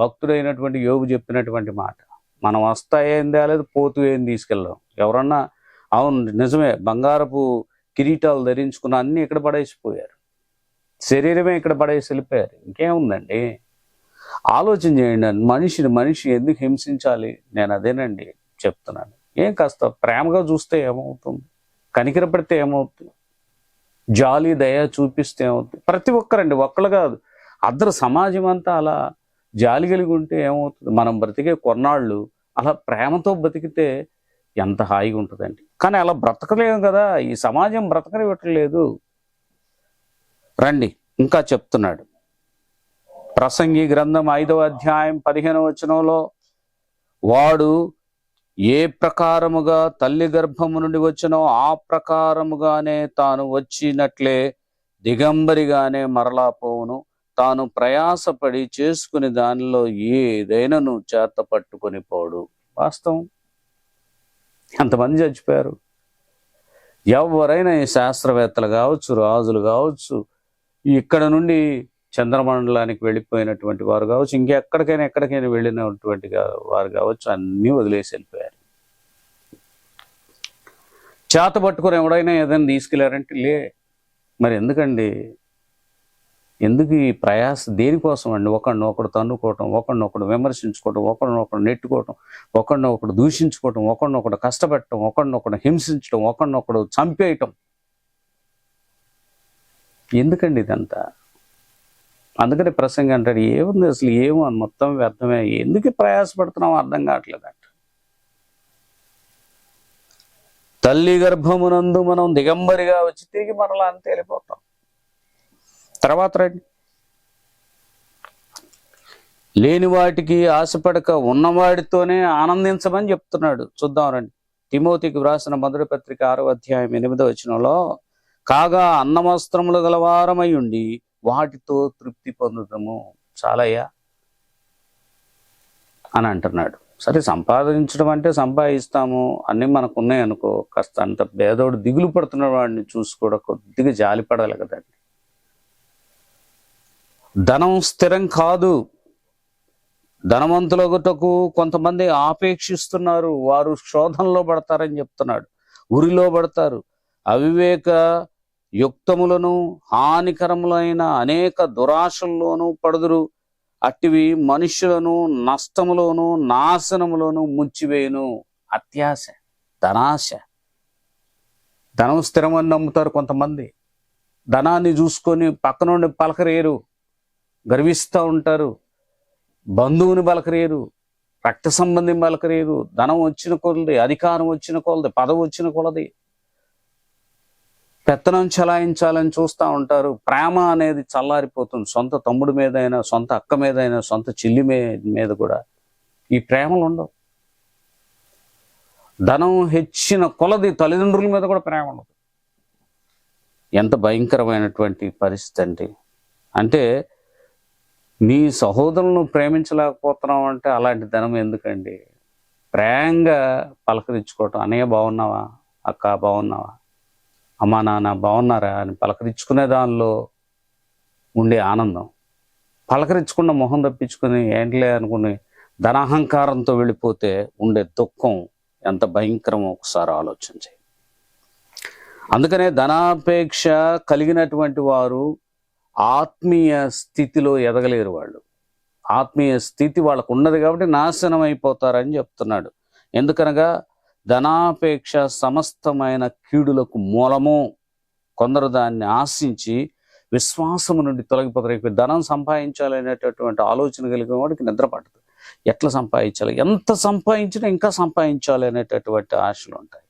భక్తుడైనటువంటి యోబు చెప్పినటువంటి మాట. మనం వస్తా ఏం తేలేదు, పోతూ ఏం తీసుకెళ్ళాం. ఎవరన్నా అవును నిజమే, బంగారపు కిరీటాలు ధరించుకున్న అన్ని ఇక్కడ పడేసిపోయారు, శరీరమే ఇక్కడ పడేసి వెళ్ళిపోయారు. ఇంకేముందండి? ఆలోచన చేయండి. మనిషి ఎందుకు హింసించాలి? నేను అదేనండి చెప్తున్నాను. ఏం కాస్త ప్రేమగా చూస్తే ఏమవుతుంది? కనికరపడితే ఏమవుతుంది? జాలి దయ చూపిస్తే ఏమవుతుంది? ప్రతి ఒక్కరండి, ఒక్కళ్ళు కాదు, అందరు సమాజం అంతా అలా జాలి కలిగి ఉంటే ఏమవుతుంది? మనం బ్రతికే కొన్నాళ్ళు అలా ప్రేమతో బతికితే ఎంత హాయిగా ఉంటుందండి. కానీ అలా బ్రతకలేము కదా, ఈ సమాజం బ్రతకనివ్వట్లేదు. రండి ఇంకా చెప్తున్నాడు. ప్రసంగి గ్రంథం 5వ అధ్యాయం 15వ వచనంలో, వాడు ఏ ప్రకారముగా తల్లి గర్భము నుండి వచ్చినో ఆ ప్రకారముగానే తాను వచ్చినట్లే దిగంబరిగానే మరలా పోవును. తాను ప్రయాసపడి చేసుకుని దానిలో ఏదైనాను చేత పట్టుకొని పోడు. వాస్తవం. ఎంతమంది చచ్చిపోయారు? ఎవరైనా ఈ శాస్త్రవేత్తలు కావచ్చు, రాజులు కావచ్చు, ఇక్కడ నుండి చంద్రమండలానికి వెళ్ళిపోయినటువంటి వారు కావచ్చు, ఎక్కడికైనా వెళ్ళినటువంటి వారు కావచ్చు, అన్నీ వదిలేసి వెళ్ళిపోయారు. చేత పట్టుకొని ఎవడైనా ఏదైనా తీసుకెళ్లారంటే లే. మరి ఎందుకండి? ఎందుకు ఈ ప్రయాస? దేనికోసం అండి? ఒకడినొకడు తన్నుకోవటం, ఒకడినొకడు విమర్శించుకోవటం, ఒకడినొకడు నెట్టుకోవటం, ఒకడినొకడు దూషించుకోవటం, ఒకడినొకడు కష్టపెట్టడం, ఒకడినొకడు హింసించడం, ఒకడినొకడు చంపేయటం. ఎందుకండి ఇదంతా? అందుకని ప్రసంగి అంటాడు, ఏముంది అసలు, ఏమో అని మొత్తం వ్యర్థమే, ఎందుకు ప్రయాసపడుతున్నాం అర్థం కావట్లేదంట. తల్లి గర్భమునందు మనం దిగంబరిగా వచ్చి తిరిగి మరలా అంతే వెళ్ళిపోతాం. తర్వాత రండి, లేని వాటికి ఆశపడక ఉన్నవాడితోనే ఆనందించమని చెప్తున్నాడు. చూద్దాం రండి. తిమోతికి వ్రాసిన మొదటి పత్రిక 6వ అధ్యాయం 8వ వచనంలో, కాగా అన్నవస్త్రములు గలవారమై ఉండి వాటితో తృప్తి పొందుతాము. చాలయ్యా అని అంటున్నాడు. సరే, సంపాదించడం అంటే సంపాదిస్తాము, అన్నీ మనకు ఉన్నాయి అనుకో, కాస్త అంత పేదోడు దిగులు పడుతున్న వాడిని చూసి కూడా కొద్దిగా జాలి పడాలి కదండి. ధనం స్థిరం కాదు. ధనవంతులగుటకు కొంతమంది ఆపేక్షిస్తున్నారు, వారు శోధనలో పడతారని చెప్తున్నాడు, ఉరిలో పడతారు. అవివేక యుక్తములను హానికరములైన అనేక దురాశల్లోనూ పడుదురు. అట్టివి మనుష్యులను నష్టములోను నాశనములోను ముంచివేయును. అత్యాశ, ధనాశ. ధనం స్థిరమని నమ్ముతారు కొంతమంది. ధనాన్ని చూసుకొని పక్క నుండి పలకరేరు, గర్విస్తూ ఉంటారు. బంధువుని పలకరేరు, రక్త సంబంధిని పలకరేరు. ధనం వచ్చిన కొలది, అధికారం వచ్చిన కొలది, పదవి వచ్చిన కొలది పెత్తనం చలాయించాలని చూస్తూ ఉంటారు. ప్రేమ అనేది చల్లారిపోతుంది. సొంత తమ్ముడి మీదైనా, సొంత అక్క మీదైనా, సొంత చెల్లి మీద కూడా ఈ ప్రేమలు ఉండవు. ధనం హెచ్చిన కొలది తల్లిదండ్రుల మీద కూడా ప్రేమ ఉండదు. ఎంత భయంకరమైనటువంటి పరిస్థితి అంటే నీ సహోదరులను ప్రేమించలేకపోతున్నావు అంటే అలాంటి ధనం ఎందుకండి? ప్రేమగా పలకరించుకోవటం, అన్నయ్య బాగున్నావా, అక్క బాగున్నావా, అమ్మా నాన్న బాగున్నారా అని పలకరించుకునే దానిలో ఉండే ఆనందం, పలకరించుకున్న మొహం తప్పించుకుని ఏంటిలే అనుకుని ధనాహంకారంతో వెళ్ళిపోతే ఉండే దుఃఖం ఎంత భయంకరమో ఒకసారి ఆలోచించి. అందుకనే ధనాపేక్ష కలిగినటువంటి వారు ఆత్మీయ స్థితిలో ఎదగలేరు. వాళ్ళు ఆత్మీయ స్థితి వాళ్ళకు ఉన్నది కాబట్టి నాశనం అయిపోతారని చెప్తున్నాడు. ఎందుకనగా ధనాపేక్ష సమస్తమైన కీడులకు మూలము. కొందరు దాన్ని ఆశించి విశ్వాసము నుండి తొలగిపోతారు. ధనం సంపాదించాలనేటటువంటి ఆలోచన కలిగిన వాడికి నిద్ర పట్టదు. ఎట్లా సంపాదించాలి, ఎంత సంపాదించినా ఇంకా సంపాదించాలి అనేటటువంటి ఆశలు ఉంటాయి.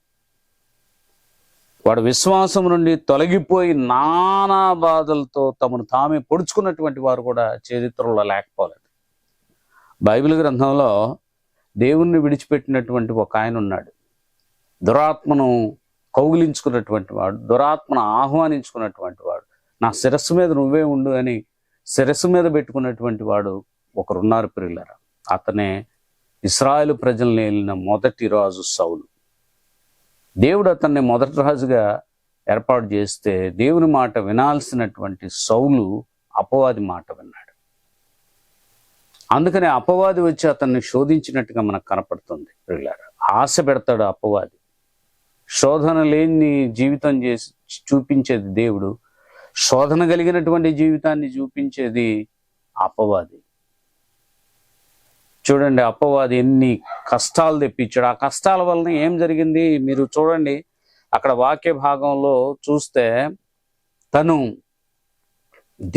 వాడు విశ్వాసం నుండి తొలగిపోయి నానా బాధలతో తమను తామే పొడుచుకున్నటువంటి వారు కూడా చరిత్రలో లేకపోలేదు. బైబిల్ గ్రంథంలో దేవుణ్ణి విడిచిపెట్టినటువంటి ఒక ఆయన ఉన్నాడు. దురాత్మను కౌగిలించుకున్నటువంటి వాడు, దురాత్మను ఆహ్వానించుకున్నటువంటి వాడు. నా శిరస్సు మీద నువ్వే ఉండు అని శిరస్సు మీద పెట్టుకున్నటువంటి వాడు ఒకరున్నారు ప్రియులారా. అతనే ఇశ్రాయేలు ప్రజల్ని ఏలిన మొదటి రాజు సౌలు. దేవుడు అతన్ని మొదటి రాజుగా ఏర్పాటు చేస్తే దేవుని మాట వినాల్సినటువంటి సౌలు అపవాది మాట విన్నాడు. అందుకని అపవాది వచ్చి అతన్ని శోధించినట్టుగా మనకు కనపడుతుంది ప్రియులారా. ఆశ పెడతాడు అపవాది. శోధన లేని జీవితం చేసి చూపించేది దేవుడు, శోధన కలిగినటువంటి జీవితాన్ని చూపించేది అపవాది. చూడండి, అపవాది ఎన్ని కష్టాలు తెప్పించాడు. ఆ కష్టాల వలన ఏం జరిగింది మీరు చూడండి. అక్కడ వాక్య భాగంలో చూస్తే తను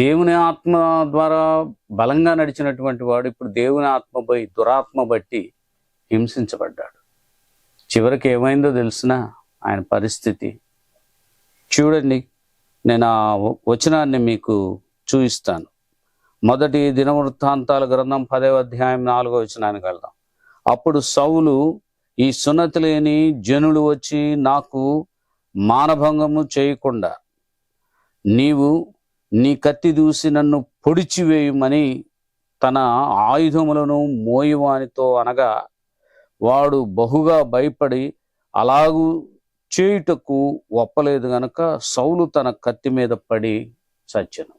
దేవుని ఆత్మ ద్వారా బలంగా నడిచినటువంటి వాడు ఇప్పుడు దేవుని ఆత్మ పోయి దురాత్మ బట్టి హింసించబడ్డాడు. చివరికి ఏమైందో తెలిసిన ఆయన పరిస్థితి చూడండి. నేను ఆ వచనాన్ని మీకు చూపిస్తాను. మొదటి దినవృత్తాంతాల గ్రంథం 10వ అధ్యాయం 4వ వచనానికి వెళ్దాం. అప్పుడు సౌలు, ఈ సున్నతి లేని జనులు వచ్చి నాకు మానభంగము చేయకుండా నీవు నీ కత్తి దూసి నన్ను పొడిచివేయుమని తన ఆయుధములను మోయువానితో అనగా, వాడు బహుగా భయపడి అలాగూ చేయుటకు ఒప్పలేదు గనుక సౌలు తన కత్తి మీద పడి చచ్చెను.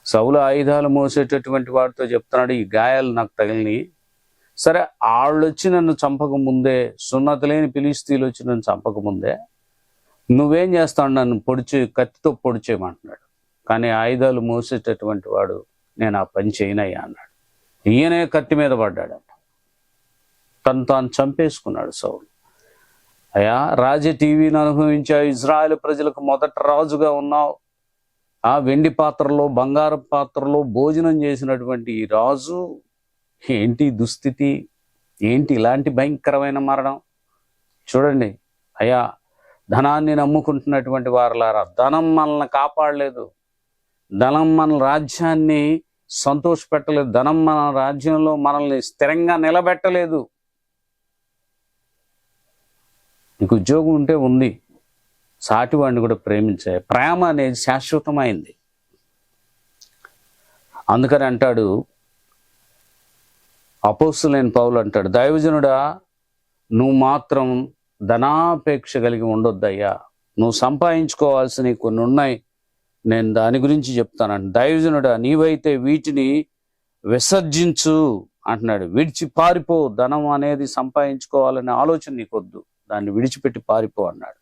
సౌలు ఆయుధాలు మోసేటటువంటి వాడితో చెప్తున్నాడు, ఈ గాయాలు నాకు తగిలిని. సరే, వాళ్ళు వచ్చి నన్ను చంపక ముందే, సున్నతి లేని ఫిలిష్తీయులు వచ్చి నన్ను చంపక ముందే నువ్వేం చేస్తావు, నన్ను కత్తితో పొడిచేయమంటున్నాడు. కానీ ఆయుధాలు మోసేటటువంటి వాడు, నేను ఆ పని చేయనయ్యా అన్నాడు. ఈయనే కత్తి మీద పడ్డాడట. తను తాను చంపేసుకున్నాడు సౌలు. అయ్యా, రాజ టీవీని అనుభవించా, ఇజ్రాయెల్ ప్రజలకు మొదట రాజుగా ఉన్నావు. ఆ వెండి పాత్రలో, బంగారు పాత్రలో భోజనం చేసినటువంటి ఈ రాజు ఏంటి దుస్థితి, ఏంటి ఇలాంటి భయంకరమైన మరణం? చూడండి అయ్యా, ధనాన్ని నమ్ముకుంటున్నటువంటి వారులారా, ధనం మనల్ని కాపాడలేదు. ధనం మన రాజ్యాన్ని సంతోషపెట్టలేదు. ధనం మన రాజ్యంలో మనల్ని స్థిరంగా నిలబెట్టలేదు. నీకు ఉద్యోగం ఉంటే ఉంది, సాటివాడిని కూడా ప్రేమించే. ప్రేమ అనేది శాశ్వతమైంది. అందుకని అంటాడు అపోస్తలుడైన పౌలు అంటాడు, దైవజనుడా నువ్వు మాత్రం ధనాపేక్ష కలిగి ఉండొద్దయ్యా, నువ్వు సంపాదించుకోవాల్సినవి కొన్ని ఉన్నాయి, నేను దాని గురించి చెప్తానంట. దైవజనుడా నీవైతే వీటిని విసర్జించు అంటున్నాడు. విడిచి పారిపో, ధనం అనేది సంపాదించుకోవాలనే ఆలోచన నీకొద్దు, దాన్ని విడిచిపెట్టి పారిపో అన్నాడు.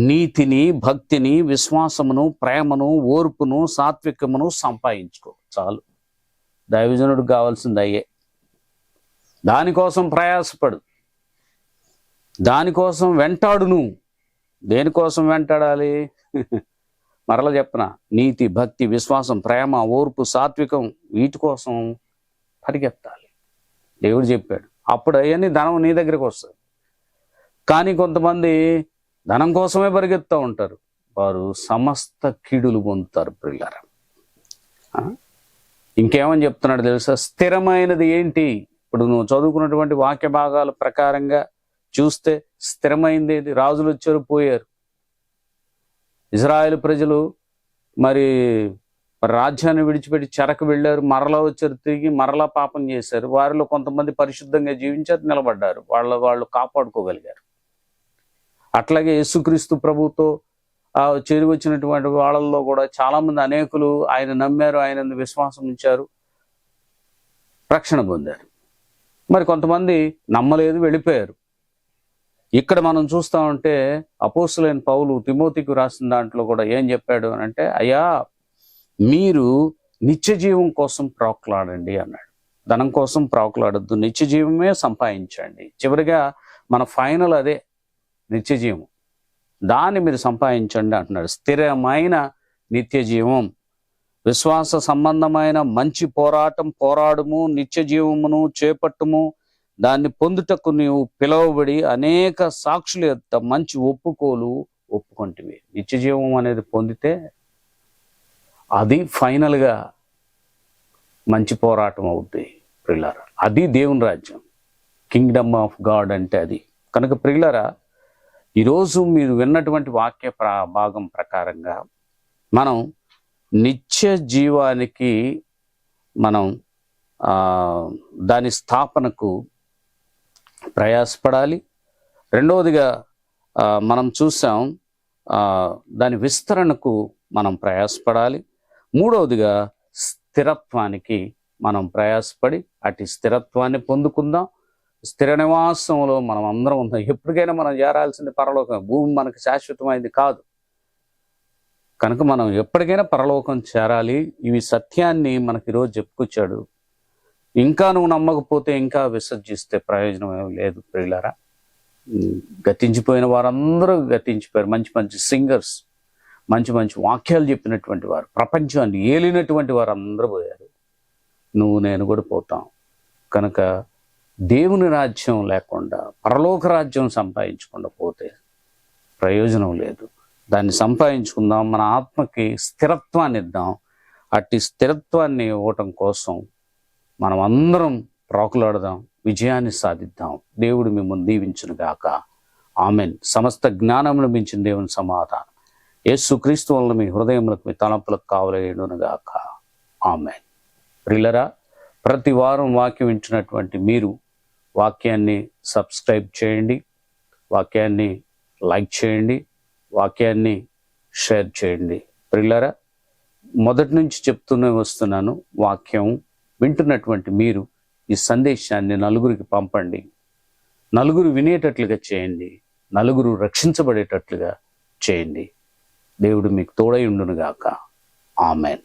నీతిని, భక్తిని, విశ్వాసమును, ప్రేమను, ఓర్పును, సాత్వికమును సంపాదించుకో, చాలు. దైవజనుడికి కావాల్సింది అయ్యే. దానికోసం ప్రయాసపడు, దానికోసం వెంటాడు. నువ్వు దేనికోసం వెంటాడాలి? మరలా చెప్పనా, నీతి, భక్తి, విశ్వాసం, ప్రేమ, ఓర్పు, సాత్వికం, వీటి కోసం పరిగెత్తాలి. దేవుడు చెప్పాడు. అప్పుడు అవన్నీ ధనం నీ దగ్గరికి వస్తుంది. కానీ కొంతమంది ధనం కోసమే పరిగెత్తా ఉంటారు, వారు సమస్త కీడులు పొందుతారు ప్రియులారా. ఇంకేమని చెప్తున్నాడు తెలుసా? స్థిరమైనది ఏంటి? ఇప్పుడు నువ్వు చదువుకున్నటువంటి వాక్య భాగాల ప్రకారంగా చూస్తే స్థిరమైంది ఏది? రాజులు వచ్చారు, పోయారు. ఇజ్రాయేల్ ప్రజలు మరి రాజ్యాన్ని విడిచిపెట్టి చెరకు వెళ్ళారు, మరలా వచ్చారు, తిరిగి మరలా పాపం చేశారు. వారిలో కొంతమంది పరిశుద్ధంగా జీవించారు, నిలబడ్డారు, వాళ్ళు కాపాడుకోగలిగారు. అట్లాగే యేసుక్రీస్తు ప్రభుతో చేరి వచ్చినటువంటి వాళ్ళల్లో కూడా చాలామంది అనేకులు ఆయన నమ్మారు, ఆయన విశ్వాసం ఉంచారు, రక్షణ పొందారు. మరి కొంతమంది నమ్మలేదు, వెళ్ళిపోయారు. ఇక్కడ మనం చూస్తా ఉంటే అపోస్తలుడైన పౌలు తిమోతికి రాసిన దాంట్లో కూడా ఏం చెప్పాడు అని అంటే, అయ్యా మీరు నిత్య జీవం కోసం ప్రాకులాడండి అన్నాడు. ధనం కోసం ప్రాకులాడద్దు, నిత్య జీవమే సంపాదించండి. చివరిగా మన ఫైనల్ అదే, నిత్య జీవం. దాన్ని మీరు సంపాదించండి అంటున్నాడు. స్థిరమైన నిత్య జీవం, విశ్వాస సంబంధమైన మంచి పోరాటం పోరాడుము, నిత్య జీవమును చేపట్టుము, దాన్ని పొందుటకు నీవు పిలువబడి అనేక సాక్షుల యొక్క మంచి ఒప్పుకోలు ఒప్పుకొంటివి. నిత్య జీవం అనేది పొందితే అది ఫైనల్గా మంచి పోరాటం అవుతుంది ప్రియులారా. అది దేవుని రాజ్యం, కింగ్డమ్ ఆఫ్ గాడ్ అంటే అది. కనుక ప్రియులారా, ఈరోజు మీరు విన్నటువంటి వాక్య భాగం ప్రకారంగా మనం నిత్య జీవానికి మనం దాని స్థాపనకు ప్రయాసపడాలి. రెండవదిగా మనం చూసాం దాని విస్తరణకు మనం ప్రయాసపడాలి. మూడవదిగా స్థిరత్వానికి మనం ప్రయాసపడి అటు స్థిరత్వాన్ని పొందుకుందాం. స్థిర నివాసంలో మనం అందరం ఉందాం. ఎప్పటికైనా మనం చేరాల్సింది పరలోకం. భూమి మనకు శాశ్వతమైంది కాదు. కనుక మనం ఎప్పటికైనా పరలోకం చేరాలి. ఇవి సత్యాన్ని మనకి ఈరోజు చెప్పుకొచ్చాడు. ఇంకా నువ్వు నమ్మకపోతే, ఇంకా విసర్జిస్తే ప్రయోజనం ఏమి లేదు ప్రియులారా. గతించిపోయిన వారందరూ గతించిపోయారు. మంచి మంచి సింగర్స్, మంచి మంచి వాక్యాలు చెప్పినటువంటి వారు, ప్రపంచాన్ని ఏలినటువంటి వారు అందరూ పోయారు. నువ్వు నేను కూడా పోతాం. కనుక దేవుని రాజ్యం లేకుండా, పరలోక రాజ్యం సంపాదించకుండా పోతే ప్రయోజనం లేదు. దాన్ని సంపాదించుకుందాం, మన ఆత్మకి స్థిరత్వాన్ని ఇద్దాం. అట్టి స్థిరత్వాన్ని ఇవ్వటం కోసం మనం అందరం ప్రాకులాడదాం, విజయాన్ని సాధిద్దాం. దేవుడు మిమ్మల్ని దీవించును గాక. ఆమెన్. సమస్త జ్ఞానమును మించిన దేవుని సమాధానం యేసుక్రీస్తు వలన మీ హృదయములకు, మీ తలంపులకు కావలేయును గాక. ఆమెన్. ప్రియులారా, ప్రతి వారం వాక్యం వింటున్నటువంటి మీరు వాక్యాన్ని సబ్స్క్రైబ్ చేయండి, వాక్యాన్ని లైక్ చేయండి, వాక్యాన్ని షేర్ చేయండి. ప్రియులారా, మొదటి నుంచి చెప్తూనే వస్తున్నాను, వాక్యం వింటున్నటువంటి మీరు ఈ సందేశాన్ని నలుగురికి పంపండి. నలుగురు వినేటట్లుగా చేయండి, నలుగురు రక్షించబడేటట్లుగా చేయండి. దేవుడు మీకు తోడై ఉండును గాక. ఆమెన్.